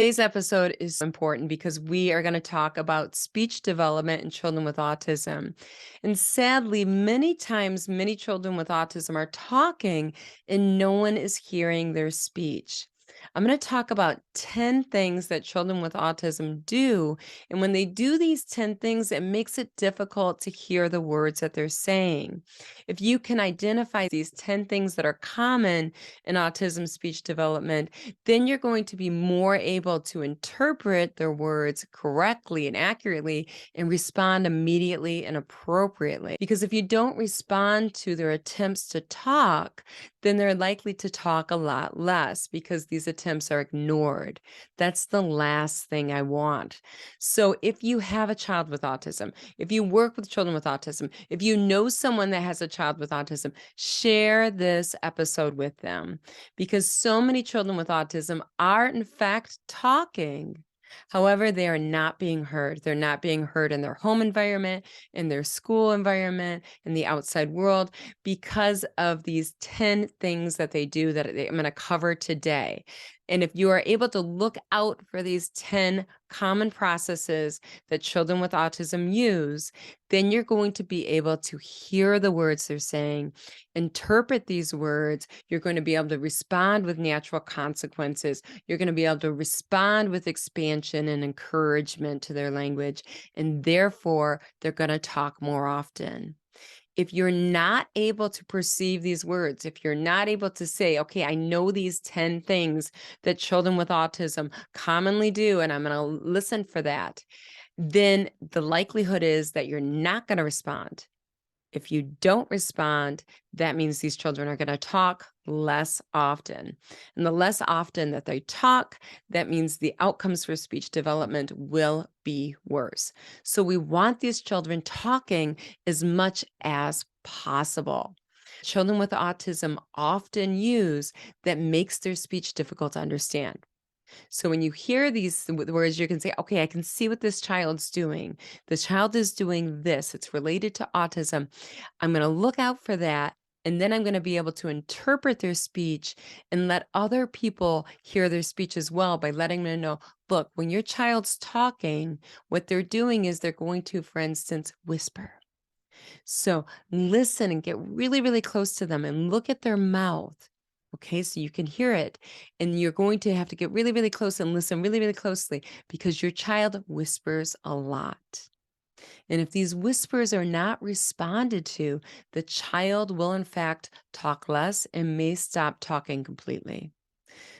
Today's episode is important because we are going to talk about speech development in children with autism. And sadly, many times, many children with autism are talking and no one is hearing their speech. I'm going to talk about 10 things that children with autism do. And when they do these 10 things, it makes it difficult to hear the words that they're saying. If you can identify these 10 things that are common in autism speech development, then you're going to be more able to interpret their words correctly and accurately and respond immediately and appropriately. Because if you don't respond to their attempts to talk, then they're likely to talk a lot less because these attempts are ignored. That's the last thing I want. So if you have a child with autism, if you work with children with autism, if you know someone that has a child with autism, share this episode with them because so many children with autism are, in fact, talking. However, they are not being heard. They're not being heard in their home environment, in their school environment, in the outside world because of these 10 things that they do that I'm going to cover today. And if you are able to look out for these 10 common processes that children with autism use, then you're going to be able to hear the words they're saying, interpret these words. You're going to be able to respond with natural consequences. You're going to be able to respond with expansion and encouragement to their language. And therefore, they're going to talk more often. If you're not able to perceive these words, if you're not able to say, okay, I know these 10 things that children with autism commonly do, and I'm going to listen for that, then the likelihood is that you're not going to respond. If you don't respond, that means these children are going to talk less often. And the less often that they talk, that means the outcomes for speech development will be worse. So we want these children talking as much as possible. Children with autism often use that makes their speech difficult to understand. So when you hear these words, you can say, okay, I can see what this child's doing. The child is doing this. It's related to autism. I'm going to look out for that. And then I'm going to be able to interpret their speech and let other people hear their speech as well by letting them know, look, when your child's talking, what they're doing is they're going to, for instance, whisper. So listen and get really, really close to them and look at their mouth. Okay, so you can hear it. And you're going to have to get really, really close and listen really, really closely because your child whispers a lot. And if these whispers are not responded to, the child will, in fact, talk less and may stop talking completely.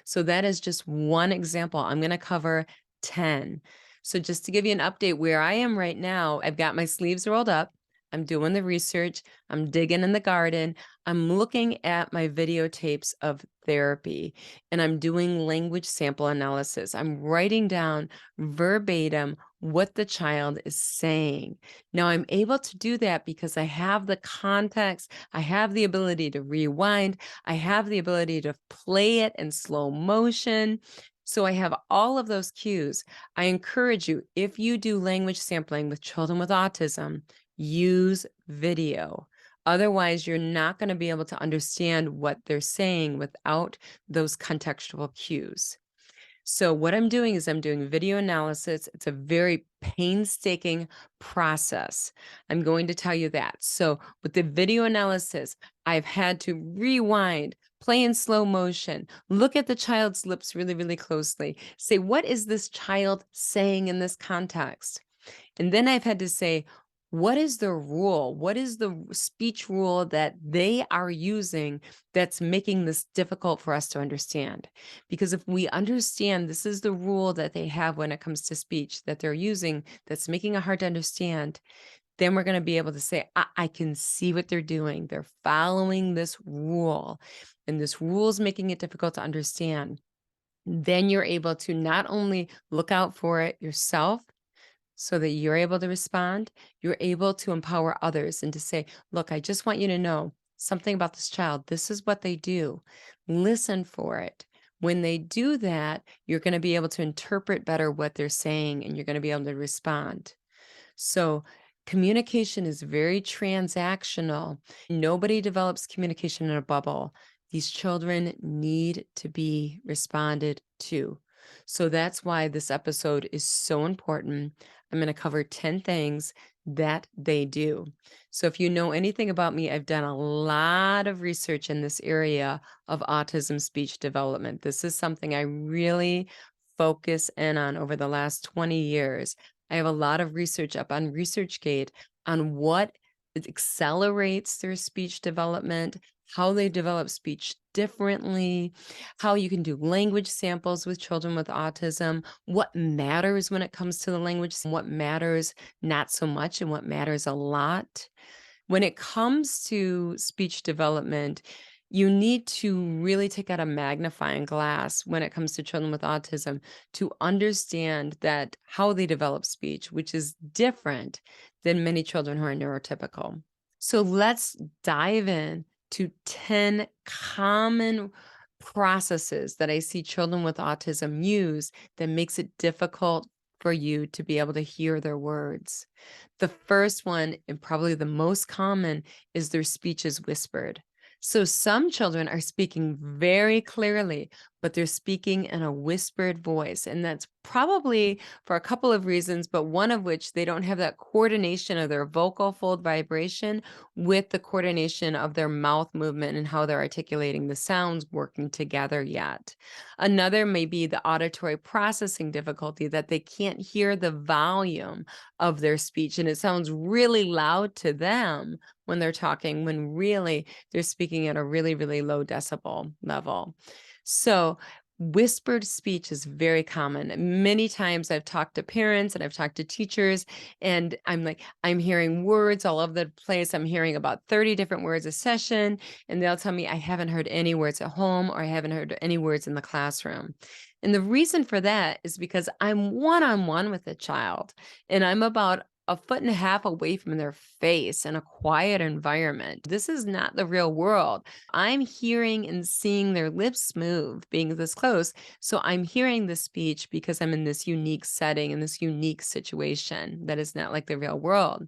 So that is just one example. I'm going to cover 10. So just to give you an update where I am right now, I've got my sleeves rolled up. I'm doing the research. I'm digging in the garden. I'm looking at my videotapes of therapy and I'm doing language sample analysis. I'm writing down verbatim what the child is saying. Now, I'm able to do that because I have the context, I have the ability to rewind, I have the ability to play it in slow motion. So I have all of those cues. I encourage you, if you do language sampling with children with autism, use video. Otherwise, you're not going to be able to understand what they're saying without those contextual cues. So what I'm doing is I'm doing video analysis. It's a very painstaking process. I'm going to tell you that. So with the video analysis, I've had to rewind, play in slow motion, look at the child's lips really, really closely, say, what is this child saying in this context? And then I've had to say, what is the rule? What is the speech rule that they are using that's making this difficult for us to understand? Because if we understand this is the rule that they have when it comes to speech that they're using that's making it hard to understand, then we're going to be able to say, I can see what they're doing. They're following this rule, and this rule is making it difficult to understand. Then you're able to not only look out for it yourself, so that you're able to respond, you're able to empower others and to say, look, I just want you to know something about this child. This is what they do. Listen for it. When they do that, you're going to be able to interpret better what they're saying and you're going to be able to respond. So, communication is very transactional. Nobody develops communication in a bubble. These children need to be responded to. So that's why this episode is so important. I'm going to cover 10 things that they do. So if you know anything about me, I've done a lot of research in this area of autism speech development. This is something I really focus in on over the last 20 years. I have a lot of research up on ResearchGate on what accelerates their speech development, how they develop speech differently, how you can do language samples with children with autism, what matters when it comes to the language, what matters not so much, and what matters a lot. When it comes to speech development, you need to really take out a magnifying glass when it comes to children with autism to understand that how they develop speech, which is different than many children who are neurotypical. So let's dive in to 10 common processes that I see children with autism use that makes it difficult for you to be able to hear their words. The first one, and probably the most common, is their speech is whispered. So some children are speaking very clearly, but they're speaking in a whispered voice. And that's probably for a couple of reasons, but one of which they don't have that coordination of their vocal fold vibration with the coordination of their mouth movement and how they're articulating the sounds working together yet. Another may be the auditory processing difficulty that they can't hear the volume of their speech, and it sounds really loud to them when they're talking, when really they're speaking at a really, really low decibel level. So whispered speech is very common. Many times I've talked to parents and I've talked to teachers, and I'm like, I'm hearing words all over the place. I'm hearing about 30 different words a session, and they'll tell me I haven't heard any words at home or I haven't heard any words in the classroom. And the reason for that is because I'm one-on-one with a child, and I'm about a foot and a half away from their face in a quiet environment. This is not the real world. I'm hearing and seeing their lips move being this close. So I'm hearing the speech because I'm in this unique setting, in this unique situation that is not like the real world.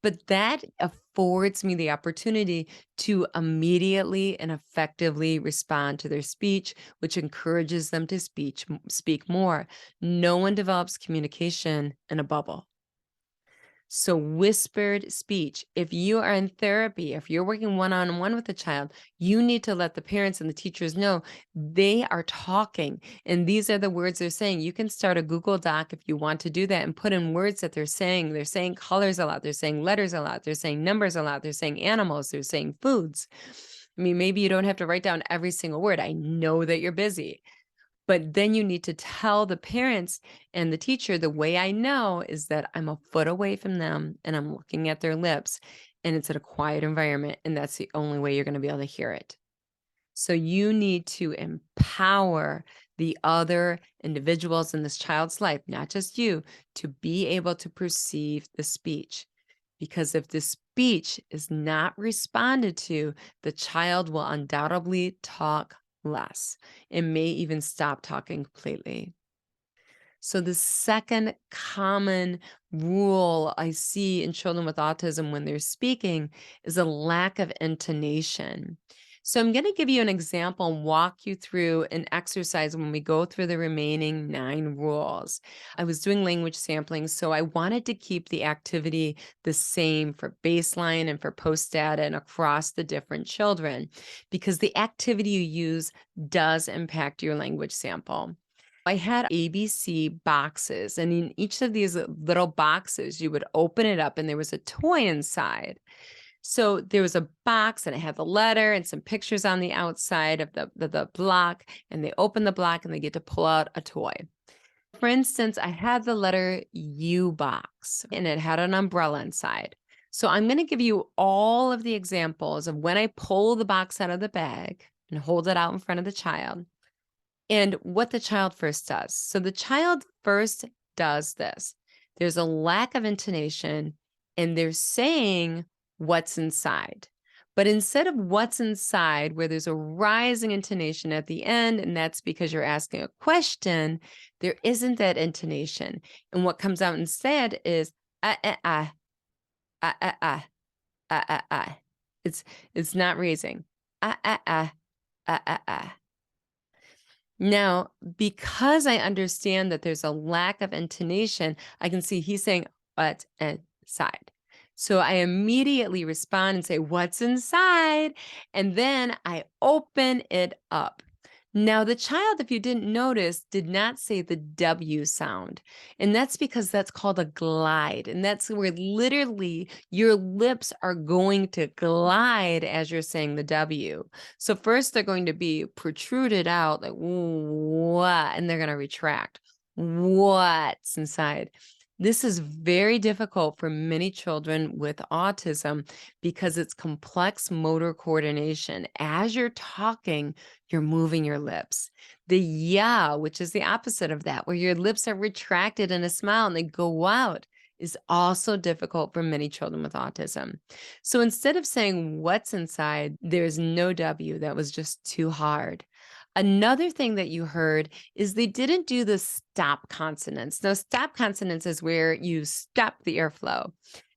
But that affords me the opportunity to immediately and effectively respond to their speech, which encourages them to speak more. No one develops communication in a bubble. So whispered speech, if you are in therapy, if you're working one-on-one with a child, you need to let the parents and the teachers know they are talking and these are the words they're saying. You can start a Google Doc if you want to do that and put in words that they're saying. They're saying colors a lot. They're saying letters a lot. They're saying numbers a lot. They're saying animals. They're saying foods. I mean, maybe you don't have to write down every single word. I know that you're busy. But then you need to tell the parents and the teacher, the way I know is that I'm a foot away from them and I'm looking at their lips and it's in a quiet environment. And that's the only way you're going to be able to hear it. So you need to empower the other individuals in this child's life, not just you, to be able to perceive the speech. Because if the speech is not responded to, the child will undoubtedly talk less. It may even stop talking completely. So the second common rule I see in children with autism when they're speaking is a lack of intonation. So I'm going to give you an example and walk you through an exercise when we go through the remaining 9 rules. I was doing language sampling, so I wanted to keep the activity the same for baseline and for post data and across the different children because the activity you use does impact your language sample. I had ABC boxes, and in each of these little boxes, you would open it up and there was a toy inside. So there was a box and it had the letter and some pictures on the outside of the block, and they open the block and they get to pull out a toy. For instance, I had the letter U box and it had an umbrella inside. So I'm going to give you all of the examples of when I pull the box out of the bag and hold it out in front of the child and what the child first does. So the child first does this. There's a lack of intonation and they're saying what's inside. But instead of what's inside, where there's a rising intonation at the end, and that's because you're asking a question, there isn't that intonation. And what comes out instead is ah, ah, ah, ah, ah, ah, ah, ah, ah. It's not raising. Ah, ah, ah, ah, ah, ah. Now, because I understand that there's a lack of intonation, I can see he's saying, "What's inside?" So I immediately respond and say, "What's inside?" And then I open it up. Now, the child, if you didn't notice, did not say the W sound. And that's because that's called a glide. And that's where literally your lips are going to glide as you're saying the W. So first they're going to be protruded out like what, and they're going to retract. What's inside? This is very difficult for many children with autism because it's complex motor coordination. As you're talking, you're moving your lips. The yeah, which is the opposite of that, where your lips are retracted in a smile and they go out, is also difficult for many children with autism. So instead of saying what's inside, there's no W. That was just too hard. Another thing that you heard is they didn't do the stop consonants. Now, stop consonants is where you stop the airflow.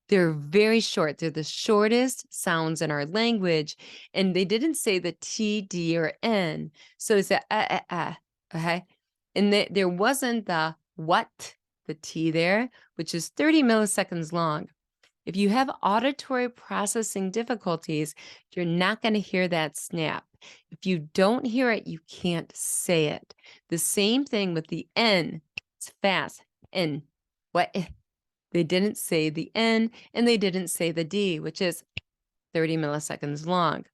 They're very short. They're the shortest sounds in our language. And they didn't say the T, D, or N. So they said, okay? And there wasn't the what, the T there, which is 30 milliseconds long. If you have auditory processing difficulties, you're not going to hear that snap. If you don't hear it, you can't say it. The same thing with the N. It's fast. N. What? They didn't say the N and they didn't say the D, which is 30 milliseconds long.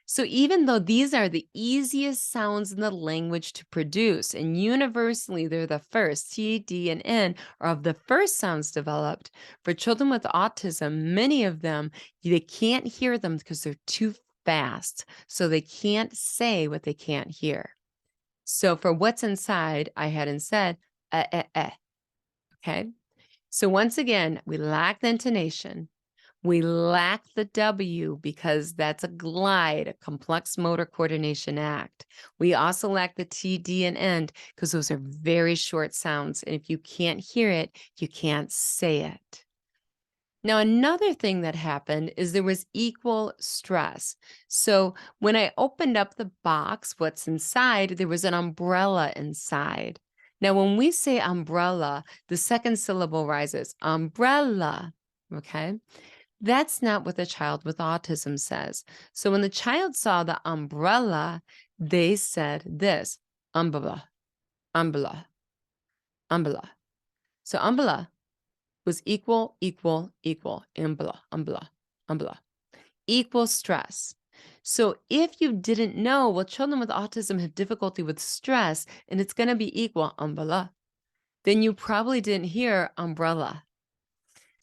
So even though these are the easiest sounds in the language to produce, and universally they're the first, T, D, and N are of the first sounds developed, for children with autism, many of them, they can't hear them because they're too fast. So they can't say what they can't hear. So for what's inside, I hadn't said, okay? So once again, we lack the intonation. We lack the W because that's a glide, a complex motor coordination act. We also lack the T, D, and N because those are very short sounds. And if you can't hear it, you can't say it. Now, another thing that happened is there was equal stress. So when I opened up the box, what's inside, there was an umbrella inside. Now, when we say umbrella, the second syllable rises, umbrella, okay? That's not what the child with autism says. So when the child saw the umbrella, they said this, umbrella, umbrella, umbrella. So umbrella was equal, equal, equal, umbrella, umbrella, umbrella. Equal stress. So if you didn't know, well, children with autism have difficulty with stress, and it's going to be equal, umbrella, then you probably didn't hear umbrella.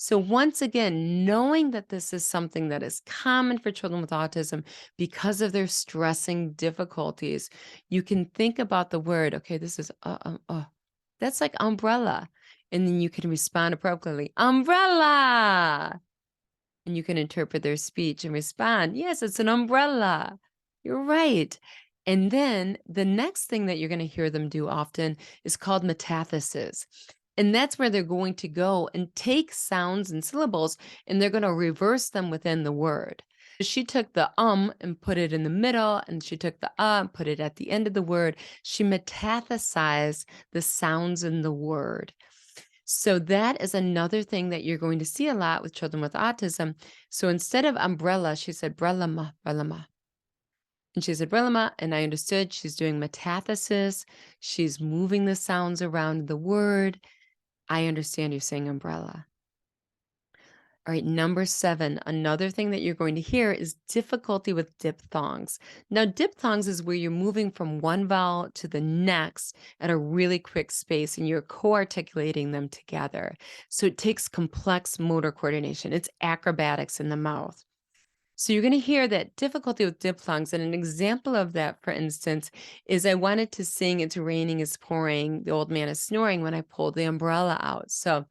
So once again, knowing that this is something that is common for children with autism because of their stressing difficulties, you can think about the word, okay, this is that's like umbrella. And then you can respond appropriately, umbrella. And you can interpret their speech and respond, yes, it's an umbrella. You're right. And then the next thing that you're going to hear them do often is called metathesis. And that's where they're going to go and take sounds and syllables and they're going to reverse them within the word. She took the and put it in the middle, and she took the and put it at the end of the word. She metathesized the sounds in the word. So that is another thing that you're going to see a lot with children with autism. So instead of umbrella, she said brelama, brelama. And she said brelama, and I understood she's doing metathesis. She's moving the sounds around the word. I understand you're saying umbrella. All right, number 7, another thing that you're going to hear is difficulty with diphthongs. Now, diphthongs is where you're moving from one vowel to the next at a really quick space and you're co-articulating them together. So it takes complex motor coordination. It's acrobatics in the mouth. So you're going to hear that difficulty with diphthongs. And an example of that, for instance, is I wanted to sing It's Raining, It's Pouring, The Old Man is Snoring when I pulled the umbrella out. So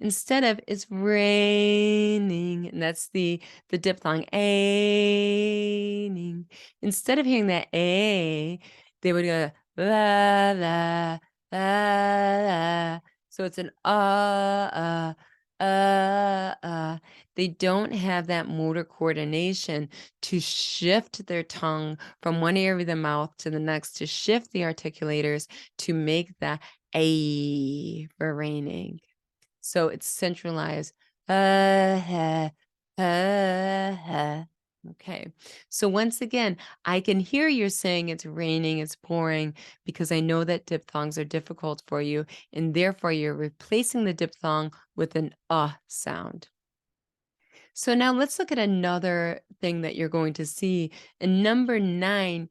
instead of it's raining, and that's the diphthong, aining. Instead of hearing that a, they would go la la la la. So it's an uh, uh. They don't have that motor coordination to shift their tongue from one area of the mouth to the next, to shift the articulators to make the A for raining. So it's centralized. Uh, Okay. So once again, I can hear you saying it's raining, it's pouring, because I know that diphthongs are difficult for you, and therefore you're replacing the diphthong with an sound. So now let's look at another thing that you're going to see. In number 9,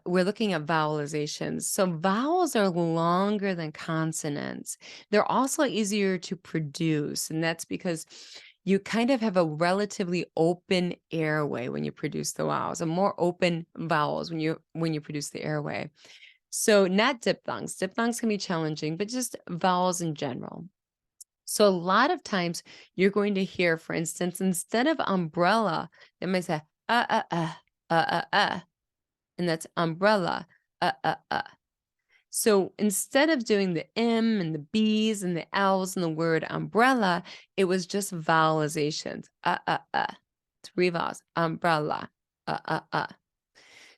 we're looking at vowelizations. So vowels are longer than consonants. They're also easier to produce, and that's because you kind of have a relatively open airway when you produce the vowels, a more open vowels when you produce the airway. So not diphthongs. Diphthongs can be challenging, but just vowels in general. So a lot of times you're going to hear, for instance, instead of umbrella, they might say and that's umbrella, So instead of doing the M and the B's and the L's in the word umbrella, it was just vowelizations. 3 vowels. Umbrella.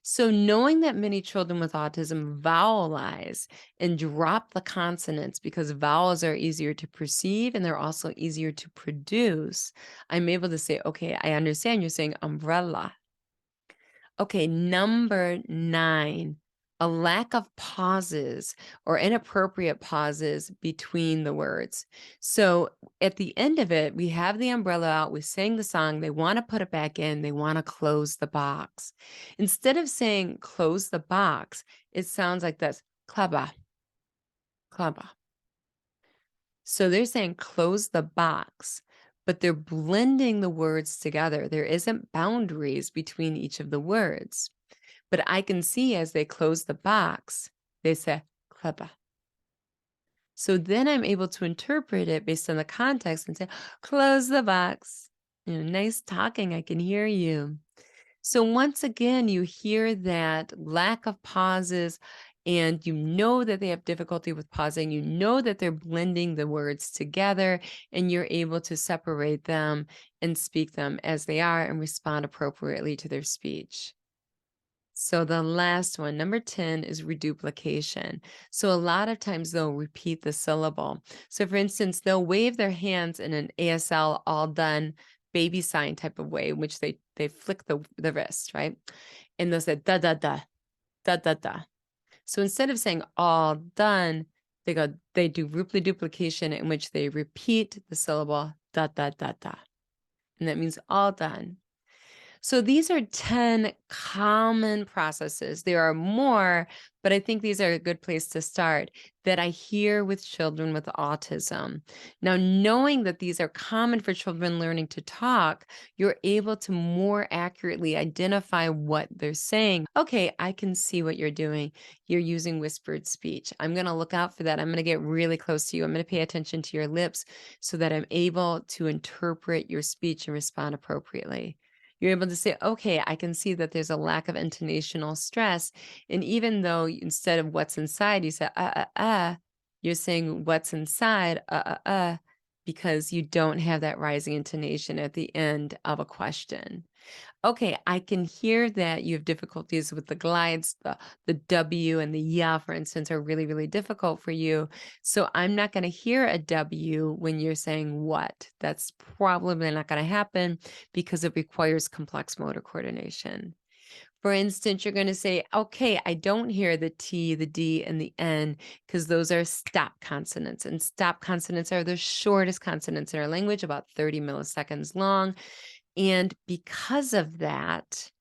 So knowing that many children with autism vowelize and drop the consonants because vowels are easier to perceive and they're also easier to produce, I'm able to say, okay, I understand you're saying umbrella. Okay, number 9, a lack of pauses or inappropriate pauses between the words. So at the end of it, we have the umbrella out, we sing the song, they want to put it back in, they want to close the box. Instead of saying close the box, it sounds like this, klaba, klaba. So they're saying close the box, but they're blending the words together. There isn't boundaries between each of the words. But I can see as they close the box, they say, "Kleba." So then I'm able to interpret it based on the context and say, "Close the box." Nice talking, I can hear you. So once again, you hear that lack of pauses, and you know that they have difficulty with pausing. You know that they're blending the words together, and you're able to separate them and speak them as they are and respond appropriately to their speech. So the last one, number 10, is reduplication. So a lot of times they'll repeat the syllable. So for instance, they'll wave their hands in an ASL all done baby sign type of way, in which they flick the wrist, right? And they'll say da da da da da da. So instead of saying all done, they do reduplication in which they repeat the syllable da da da da. And that means all done. So these are 10 common processes. There are more, but I think these are a good place to start that I hear with children with autism. Now, knowing that these are common for children learning to talk, you're able to more accurately identify what they're saying. Okay, I can see what you're doing. You're using whispered speech. I'm going to look out for that. I'm going to get really close to you. I'm going to pay attention to your lips so that I'm able to interpret your speech and respond appropriately. You're able to say, okay, I can see that there's a lack of intonational stress. And even though instead of what's inside, you say, you're saying what's inside, because you don't have that rising intonation at the end of a question. Okay, I can hear that you have difficulties with the glides, the W and the yeah, for instance, are really, really difficult for you. So I'm not going to hear a W when you're saying what. That's probably not going to happen because it requires complex motor coordination. For instance, you're going to say, okay, I don't hear the T, the D, and the N because those are stop consonants. And stop consonants are the shortest consonants in our language, about 30 milliseconds long. And because of that,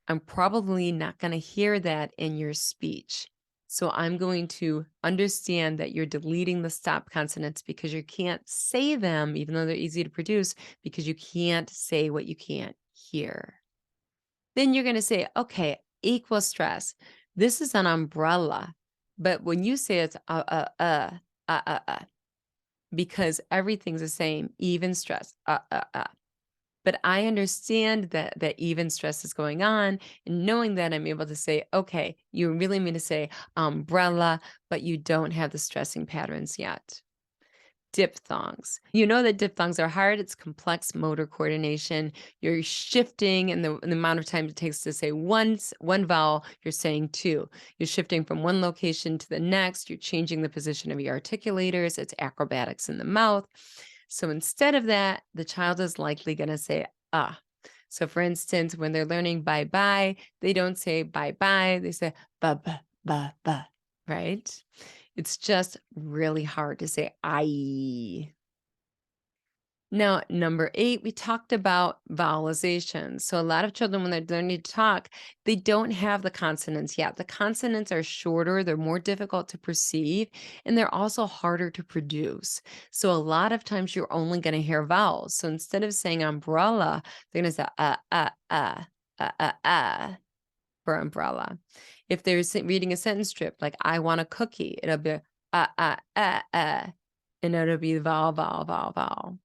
I'm probably not going to hear that in your speech. So I'm going to understand that you're deleting the stop consonants because you can't say them, even though they're easy to produce, because you can't say what you can't hear. Then you're going to say, okay, equal stress. This is an umbrella. But when you say it's because everything's the same, even stress, But I understand that even stress is going on, and knowing that I'm able to say, okay, you really mean to say umbrella, but you don't have the stressing patterns yet. Diphthongs. You know that diphthongs are hard. It's complex motor coordination. You're shifting in the amount of time it takes to say one vowel, you're saying two. You're shifting from one location to the next. You're changing the position of your articulators. It's acrobatics in the mouth. So instead of that, the child is likely going to say ah. So for instance, when they're learning bye bye, they don't say bye bye. They say ba ba ba ba, right? It's just really hard to say I. Now, number 8, we talked about vowelization. So a lot of children, when they're learning to talk, they don't have the consonants yet. The consonants are shorter, they're more difficult to perceive, and they're also harder to produce. So a lot of times you're only going to hear vowels. So instead of saying umbrella, they're going to say for umbrella. If they're reading a sentence strip like I want a cookie, it'll be and it'll be vowel, vowel, vowel, vowel.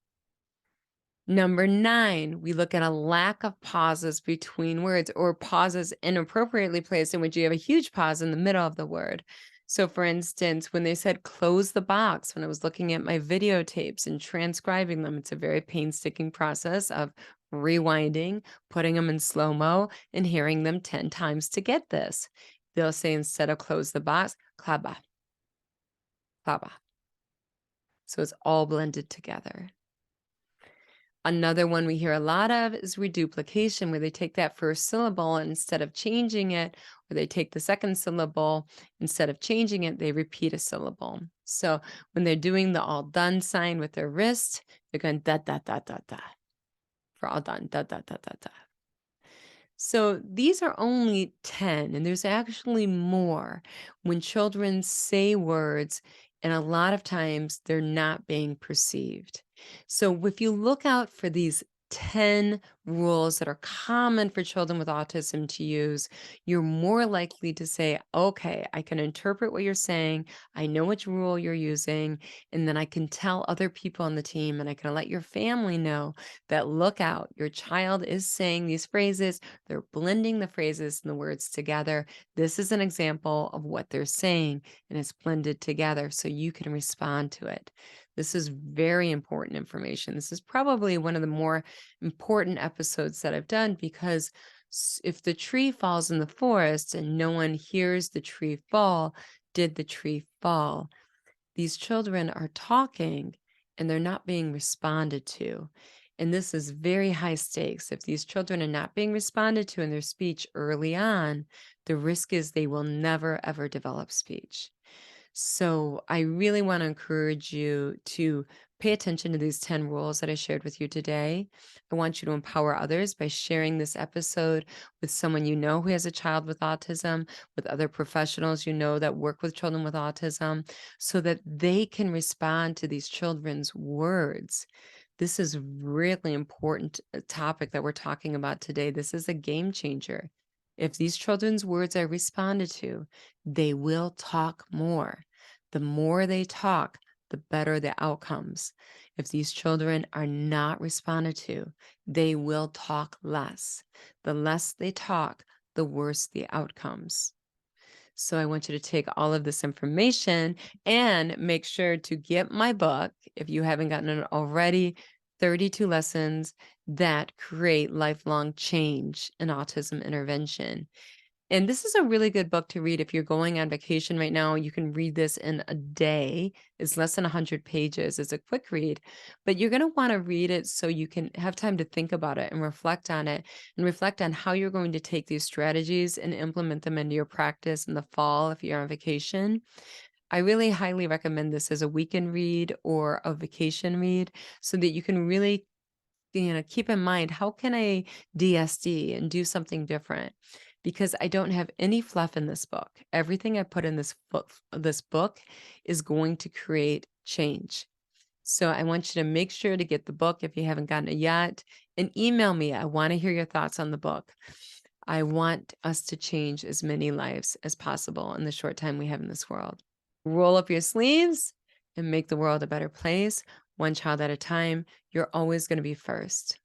Number 9, we look at a lack of pauses between words or pauses inappropriately placed in which you have a huge pause in the middle of the word. So, for instance, when they said close the box, when I was looking at my videotapes and transcribing them, it's a very painstaking process of rewinding, putting them in slow mo, and hearing them 10 times to get this. They'll say instead of close the box, klaba, klaba. So it's all blended together. Another one we hear a lot of is reduplication, where they take that first syllable and instead of changing it, or they take the second syllable, instead of changing it, they repeat a syllable. So when they're doing the all done sign with their wrist, they're going da da da da da for all done, da da da da da. So these are only 10, and there's actually more when children say words, and a lot of times they're not being perceived. So if you look out for these 10 rules that are common for children with autism to use, you're more likely to say, okay, I can interpret what you're saying. I know which rule you're using. And then I can tell other people on the team and I can let your family know that look out, your child is saying these phrases. They're blending the phrases and the words together. This is an example of what they're saying and it's blended together so you can respond to it. This is very important information. This is probably one of the more important episodes that I've done because if the tree falls in the forest and no one hears the tree fall, did the tree fall? These children are talking and they're not being responded to. And this is very high stakes. If these children are not being responded to in their speech early on, the risk is they will never, ever develop speech. So I really want to encourage you to pay attention to these 10 rules that I shared with you today. I want you to empower others by sharing this episode with someone you know who has a child with autism, with other professionals you know that work with children with autism, so that they can respond to these children's words. This is really important topic that we're talking about today. This is a game changer. If these children's words are responded to, they will talk more. The more they talk, the better the outcomes. If these children are not responded to, they will talk less. The less they talk, the worse the outcomes. So I want you to take all of this information and make sure to get my book, if you haven't gotten it already, 32 lessons that create lifelong change in autism intervention. And this is a really good book to read if you're going on vacation right now. You can read this in a day. It's less than 100 pages. It's a quick read, but you're going to want to read it so you can have time to think about it and reflect on it and reflect on how you're going to take these strategies and implement them into your practice in the fall if you're on vacation. I really highly recommend this as a weekend read or a vacation read so that you can really keep in mind, how can I DSD and do something different? Because I don't have any fluff in this book. Everything I put in this book is going to create change. So I want you to make sure to get the book if you haven't gotten it yet and email me. I want to hear your thoughts on the book. I want us to change as many lives as possible in the short time we have in this world. Roll up your sleeves and make the world a better place, one child at a time. You're always going to be first.